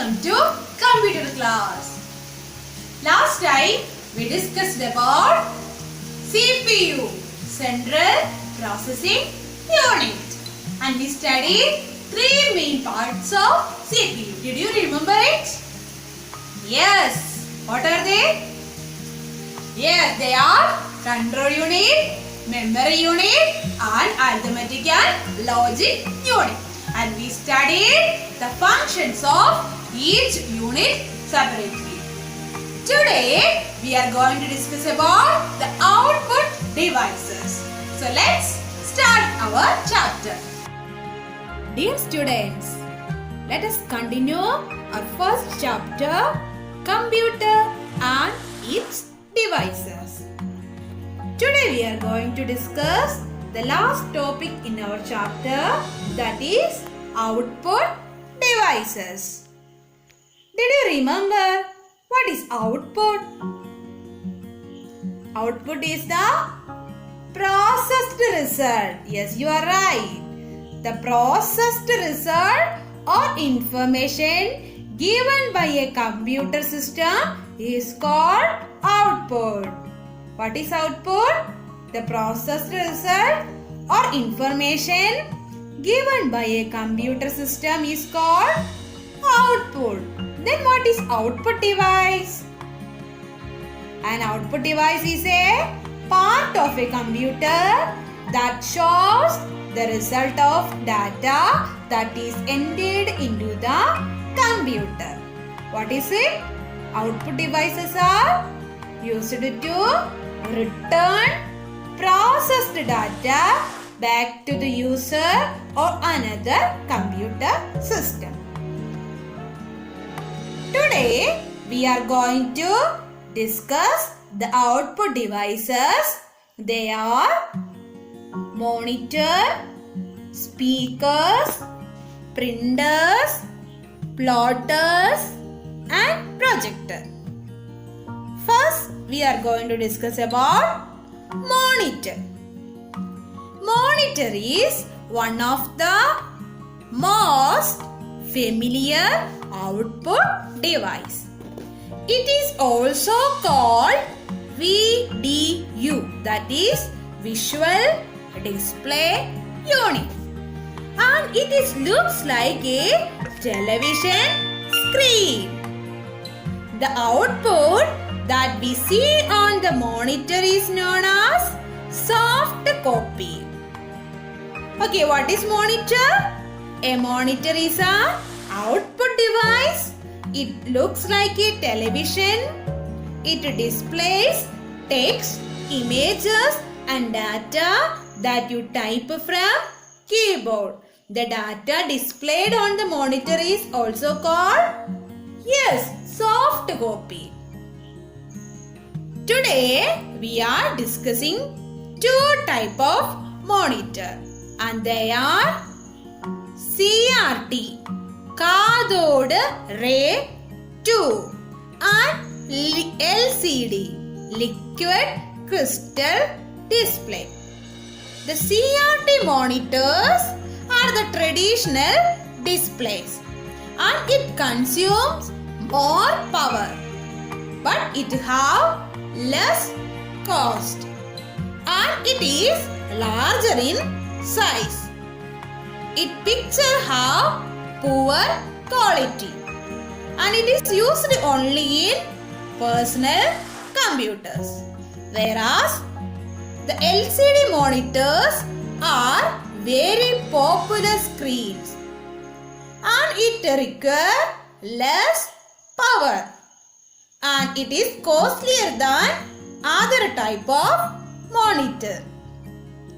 welcome to computer class. Last time we discussed about CPU, Central Processing Unit, and we studied three main parts of CPU. Did you remember it? Yes. What are they? Yes, they are control unit, memory unit, and arithmetic and logic unit. And we studied the functions of each unit separately. Today we are going to discuss about the output devices. So let's start our chapter. Dear students, let us continue our first chapter, computer and its devices. Today we are going to discuss the last topic in our chapter, that is output devices. Did you remember what is output? Output is the processed result. Yes, you are right. The processed result or information given by a computer system is called output. What is output? The processed result or information given by a computer system is called output. Then what is output device? An output device is a part of a computer that shows the result of data that is entered into the computer. What is it? Output devices are used to return processed data back to the user or another computer system. Today we are going to discuss the output devices. They are monitor, speakers, printers, plotters and projector. First we are going to discuss about monitor. Monitor is one of the most familiar output device. It is also called VDU, that is Visual Display Unit, and it looks like a television screen. The output that we see on the monitor is known as soft copy. Okay, what is monitor? A monitor is an output device. It looks like a television. It displays text, images and data that you type from keyboard. The data displayed on the monitor is also called, yes, soft copy. Today we are discussing two types of monitor, and they are CRT, Cathode Ray Tube, and LCD, Liquid Crystal Display. The CRT monitors are the traditional displays, and it consumes more power, but it have less cost, and it is larger in size. It picture have poor quality, and it is used only in personal computers, whereas the LCD monitors are very popular screens, and it require less power, and it is costlier than other type of monitor.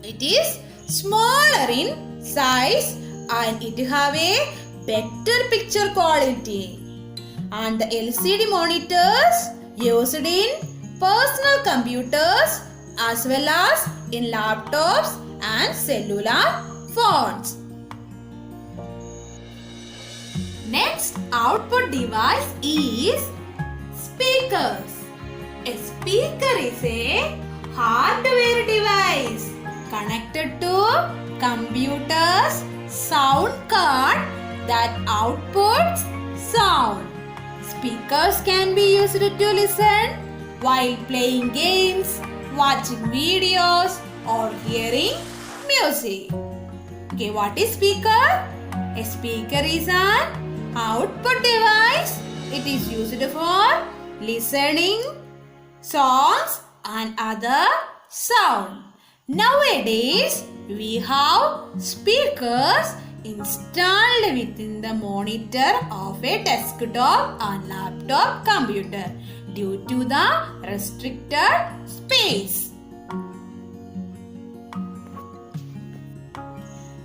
It is smaller in size and it have a better picture quality. And the LCD monitors used in personal computers as well as in laptops and cellular phones. Next output device is speakers. A speaker is a hardware device connected to computer's sound card that outputs sound. Speakers can be used to listen while playing games, watching videos, or hearing music. Okay, what is speaker? A speaker is an output device. It is used for listening songs and other sound. Nowadays, we have speakers installed within the monitor of a desktop and laptop computer due to the restricted space.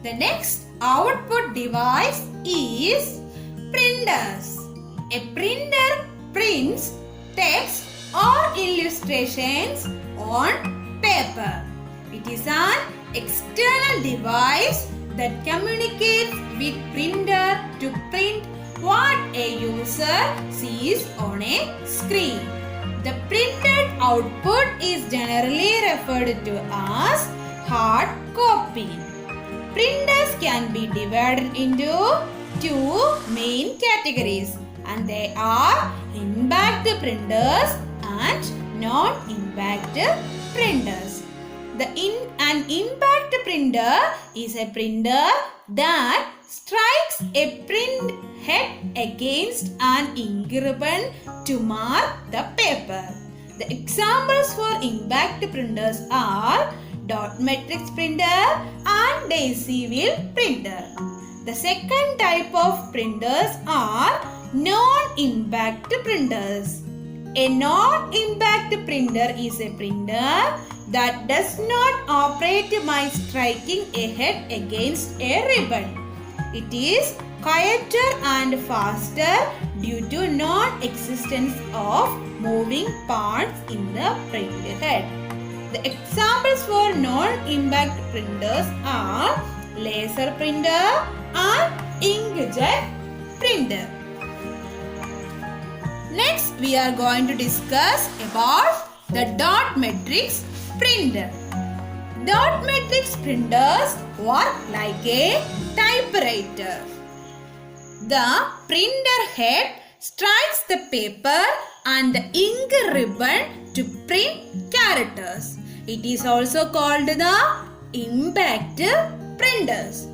The next output device is printers. A printer prints text or illustrations on paper. It is an external device that communicates with printer to print what a user sees on a screen. The printed output is generally referred to as hard copy. Printers can be divided into two main categories, and they are impact printers and non-impact printers. An impact printer is a printer that strikes a print head against an ink ribbon to mark the paper. The examples for impact printers are dot matrix printer and daisy wheel printer. The second type of printers are non-impact printers. A non-impact printer is a printer that does not operate by striking a head against a ribbon. It is quieter and faster due to non-existence of moving parts in the printer head. The examples for non-impact printers are laser printer and inkjet printer. Next, we are going to discuss about the dot matrix printer. Dot matrix printers work like a typewriter. The printer head strikes the paper and the ink ribbon to print characters. It is also called the impact printers.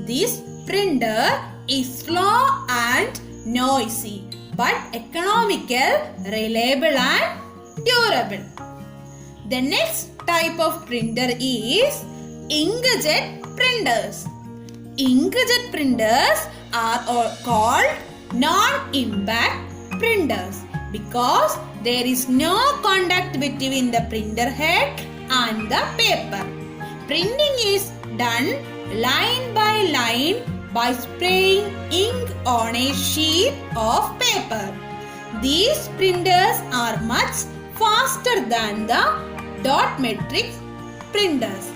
This printer is slow and noisy, but economical, reliable and durable. The next type of printer is inkjet printers. Inkjet printers are called non-impact printers because there is no contact between the printer head and the paper. Printing is done line by line by spraying ink on a sheet of paper. These printers are much faster than the dot matrix printers.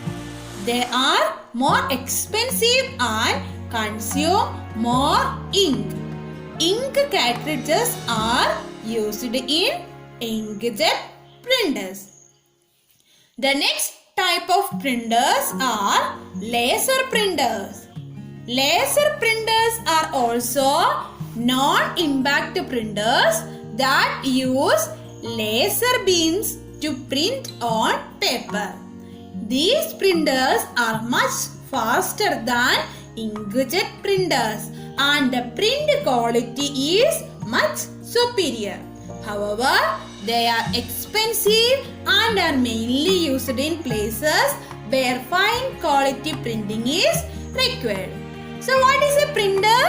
They are more expensive and consume more ink. Ink cartridges are used in inkjet printers. The next type of printers are laser printers. Laser printers are also non-impact printers that use laser beams to print on paper. These printers are much faster than inkjet printers and the print quality is much superior. However, they are expensive and are mainly used in places where fine quality printing is required. So what is a printer?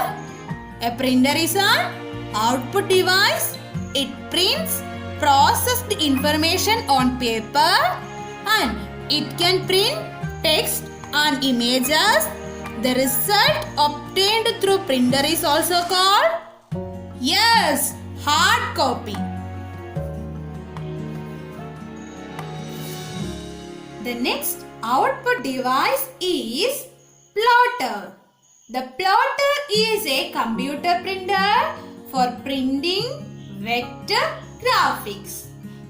A printer is an output device. It prints processed information on paper and it can print text and images. The result obtained through printer is also called, yes, hard copy. The next output device is plotter. The plotter is a computer printer for printing vector graphics.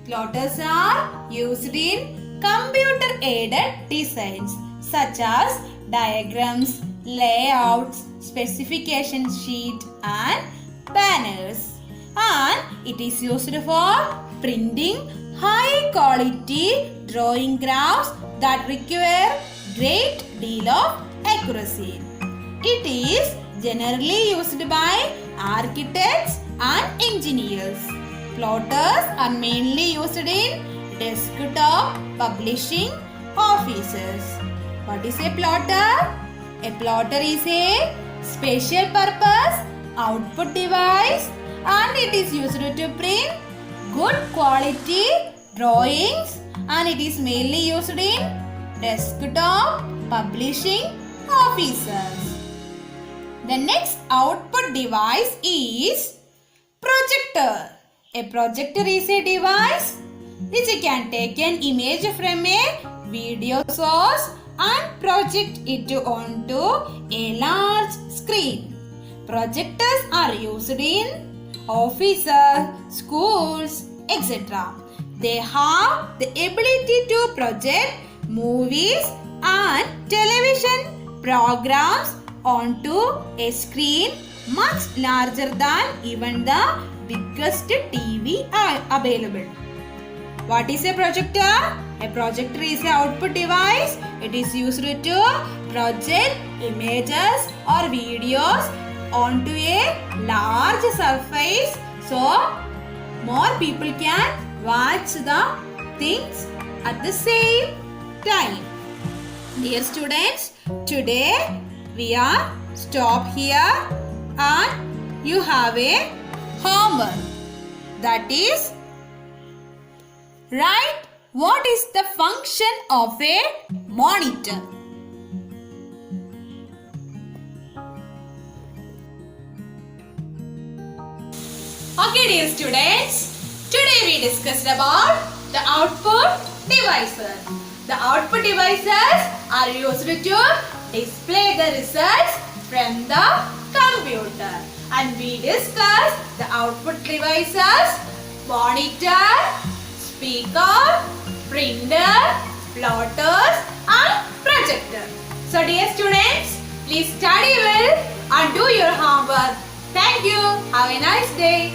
Plotters are used in computer-aided designs such as diagrams, layouts, specification sheet and banners, and it is used for printing high quality drawing graphs that require great deal of accuracy. It is generally used by architects and engineers. Plotters are mainly used in desktop publishing offices. What is a plotter? A plotter is a special purpose output device and it is used to print good quality drawings and it is mainly used in desktop publishing offices. The next output device is projector. A projector is a device which can take an image from a video source and project it onto a large screen. Projectors are used in offices, schools, etc. They have the ability to project movies and television programs onto a screen much larger than even the biggest TV available. What is a projector? A projector is an output device. It is used to project images or videos onto a large surface so more people can watch the things at the same time. Dear students, today we are stop here and you have a homework, that is write what is the function of a monitor. Okay dear students, today we discussed about the output devices. The output devices are used to display the results from the computer. And we discussed the output devices: monitor, speaker, printer, plotters and projector. So dear students, please study well and do your homework. Thank you. Have a nice day.